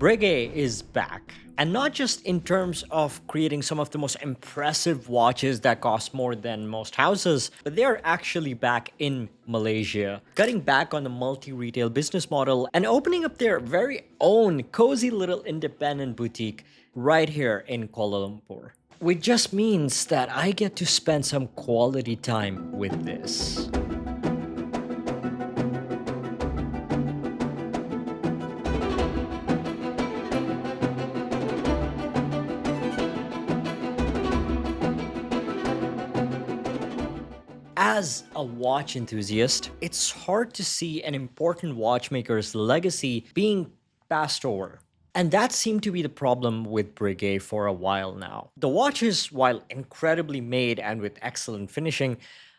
Breguet is back. And not just in terms of creating some of the most impressive watches that cost more than most houses, but they're actually back in Malaysia, cutting back on the multi-retail business model and opening up their very own cozy little independent boutique right here in Kuala Lumpur. Which just means that I get to spend some quality time with this. As a watch enthusiast, it's hard to see an important watchmaker's legacy being passed over. And that seemed to be the problem with Breguet for a while now. The watches, while incredibly made and with excellent finishing,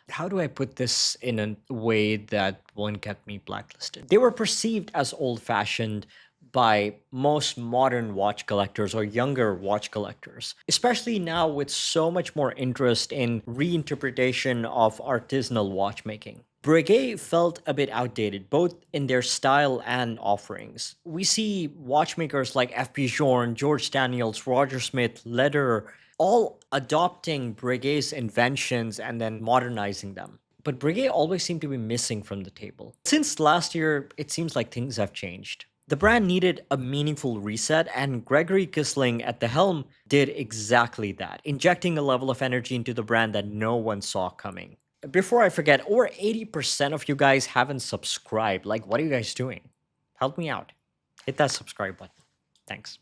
how do I put this in a way that won't get me blacklisted? They were perceived as old-fashioned by most modern watch collectors or younger watch collectors, especially now with so much more interest in reinterpretation of artisanal watchmaking. Breguet felt a bit outdated, both in their style and offerings. We see watchmakers like F.P. Journe, George Daniels, Roger Smith, Lederer, all adopting Breguet's inventions and then modernizing them. But Breguet always seemed to be missing from the table. Since last year, it seems like things have changed. The brand needed a meaningful reset, and Gregory Kisling at the helm did exactly that, injecting a level of energy into the brand that no one saw coming. Before I forget, over 80% of you guys haven't subscribed. Like, what are you guys doing? Help me out. Hit that subscribe button. Thanks.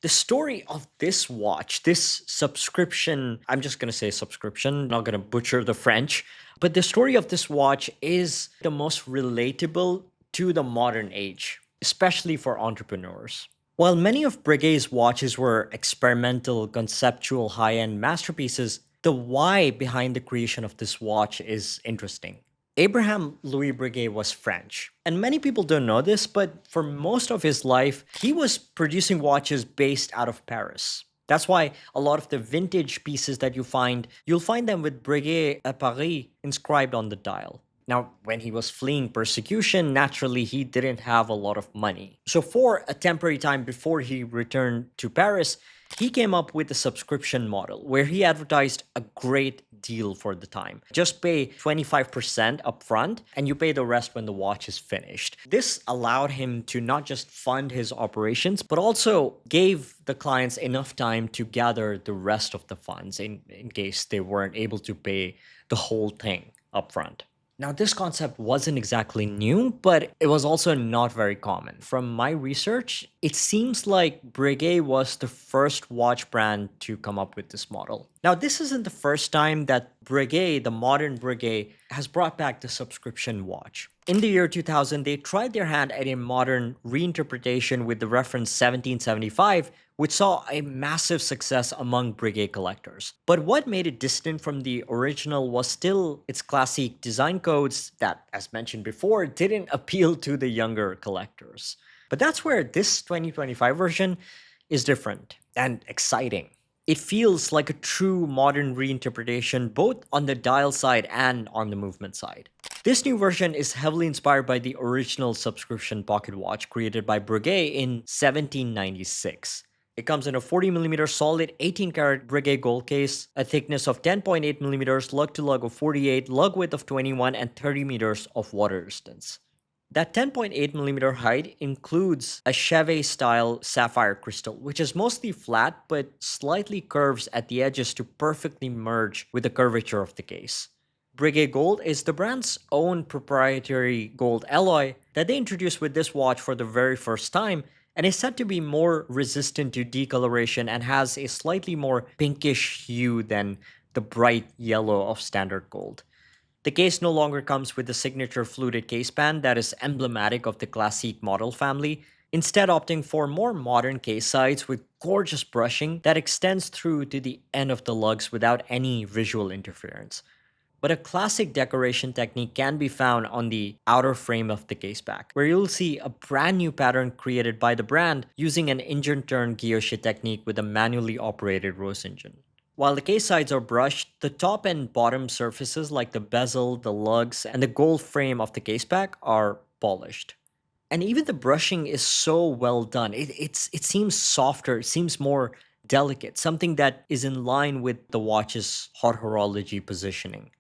The story of this watch, this subscription, I'm just going to say subscription, not going to butcher the French, but the story of this watch is the most relatable to the modern age, especially for entrepreneurs. While many of Breguet's watches were experimental, conceptual, high-end masterpieces, the why behind the creation of this watch is interesting. Abraham Louis Breguet was French, and many people don't know this, but for most of his life, he was producing watches based out of Paris. That's why a lot of the vintage pieces that you'll find them with Breguet à Paris inscribed on the dial. Now, when he was fleeing persecution, naturally, he didn't have a lot of money. So for a temporary time before he returned to Paris, he came up with a subscription model where he advertised a great deal for the time. Just pay 25% upfront and you pay the rest when the watch is finished. This allowed him to not just fund his operations, but also gave the clients enough time to gather the rest of the funds in case they weren't able to pay the whole thing upfront. Now, this concept wasn't exactly new, but it was also not very common. From my research, it seems like Breguet was the first watch brand to come up with this model. Now, this isn't the first time that Breguet, the modern Breguet, has brought back the subscription watch. In the year 2000, they tried their hand at a modern reinterpretation with the reference 1775, which saw a massive success among Breguet collectors. But what made it distinct from the original was still its classic design codes that, as mentioned before, didn't appeal to the younger collectors. But that's where this 2025 version is different and exciting. It feels like a true modern reinterpretation both on the dial side and on the movement side. This new version is heavily inspired by the original subscription pocket watch created by Breguet in 1796. It comes in a 40mm solid 18-karat Breguet gold case, a thickness of 10.8mm, lug-to-lug of 48, lug width of 21, and 30 meters of water resistance. That 10.8mm height includes a Chevy-style sapphire crystal, which is mostly flat but slightly curves at the edges to perfectly merge with the curvature of the case. Breguet Gold is the brand's own proprietary gold alloy that they introduced with this watch for the very first time, and is said to be more resistant to decoloration and has a slightly more pinkish hue than the bright yellow of standard gold. The case no longer comes with the signature fluted case band that is emblematic of the Classique model family, instead opting for more modern case sides with gorgeous brushing that extends through to the end of the lugs without any visual interference. But a classic decoration technique can be found on the outer frame of the case back, where you'll see a brand new pattern created by the brand using an engine turn guilloche technique with a manually operated Rose engine. While the case sides are brushed, the top and bottom surfaces like the bezel, the lugs, and the gold frame of the case back are polished. And even the brushing is so well done. It seems softer, it seems more delicate, something that is in line with the watch's hot horology positioning.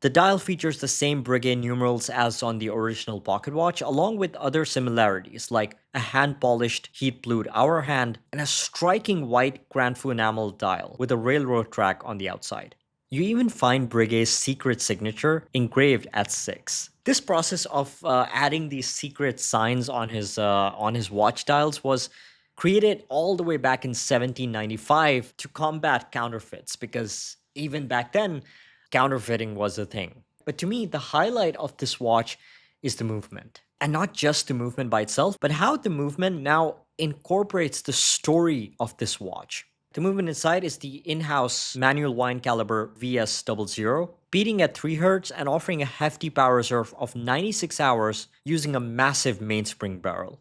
The dial features the same Breguet numerals as on the original pocket watch, along with other similarities like a hand-polished heat-blued hour hand and a striking white Grand Fu enamel dial with a railroad track on the outside. You even find Breguet's secret signature engraved at 6. This process of adding these secret signs on his watch dials was created all the way back in 1795 to combat counterfeits, because even back then counterfeiting was a thing. But to me, the highlight of this watch is the movement. And not just the movement by itself, but how the movement now incorporates the story of this watch. The movement inside is the in-house manual wind caliber VS00, beating at 3 Hz and offering a hefty power reserve of 96 hours using a massive mainspring barrel.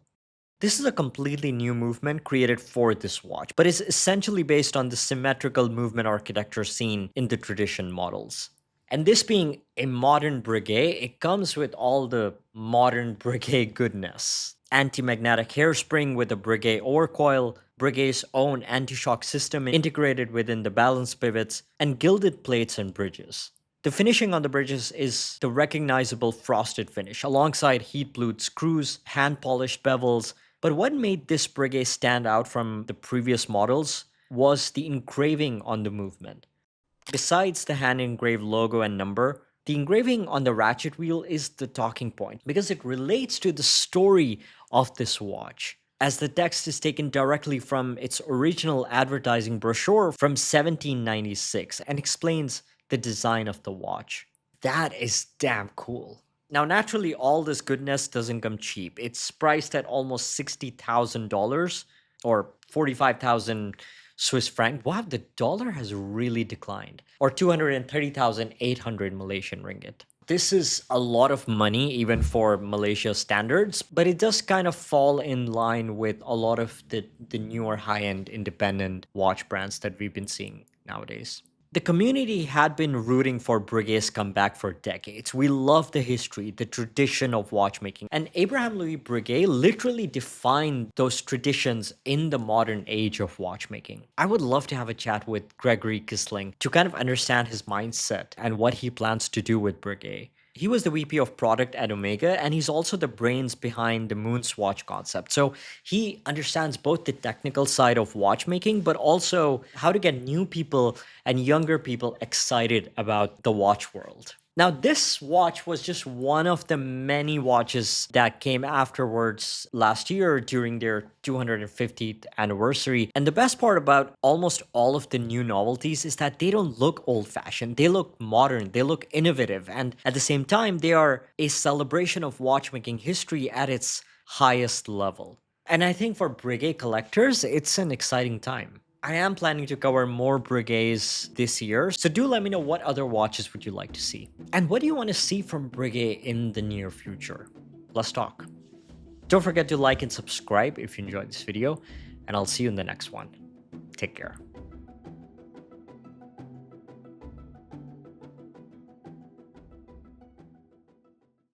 This is a completely new movement created for this watch, but is essentially based on the symmetrical movement architecture seen in the tradition models. And this being a modern Breguet, it comes with all the modern Breguet goodness. Anti-magnetic hairspring with a Breguet overcoil, Breguet's own anti-shock system integrated within the balance pivots, and gilded plates and bridges. The finishing on the bridges is the recognizable frosted finish, alongside heat-blued screws, hand-polished bevels. But what made this Breguet stand out from the previous models was the engraving on the movement. Besides the hand-engraved logo and number, the engraving on the ratchet wheel is the talking point because it relates to the story of this watch, as the text is taken directly from its original advertising brochure from 1796 and explains the design of the watch. That is damn cool. Now, naturally, all this goodness doesn't come cheap. It's priced at almost $60,000 or 45,000 Swiss franc. Wow, the dollar has really declined. Or 230,800 Malaysian ringgit. This is a lot of money even for Malaysia standards, but it does kind of fall in line with a lot of the newer high-end independent watch brands that we've been seeing nowadays. The community had been rooting for Breguet's comeback for decades. We love the history, the tradition of watchmaking. And Abraham Louis Breguet literally defined those traditions in the modern age of watchmaking. I would love to have a chat with Gregory Kisling to kind of understand his mindset and what he plans to do with Breguet. He was the VP of product at Omega, and he's also the brains behind the Moon's watch concept. So he understands both the technical side of watchmaking, but also how to get new people and younger people excited about the watch world. Now, this watch was just one of the many watches that came afterwards last year during their 250th anniversary. And the best part about almost all of the new novelties is that they don't look old-fashioned. They look modern, they look innovative, and at the same time, they are a celebration of watchmaking history at its highest level. And I think for Breguet collectors, it's an exciting time. I am planning to cover more Breguets this year, so do let me know what other watches would you like to see. And what do you want to see from Breguet in the near future? Let's talk. Don't forget to like and subscribe if you enjoyed this video, and I'll see you in the next one. Take care.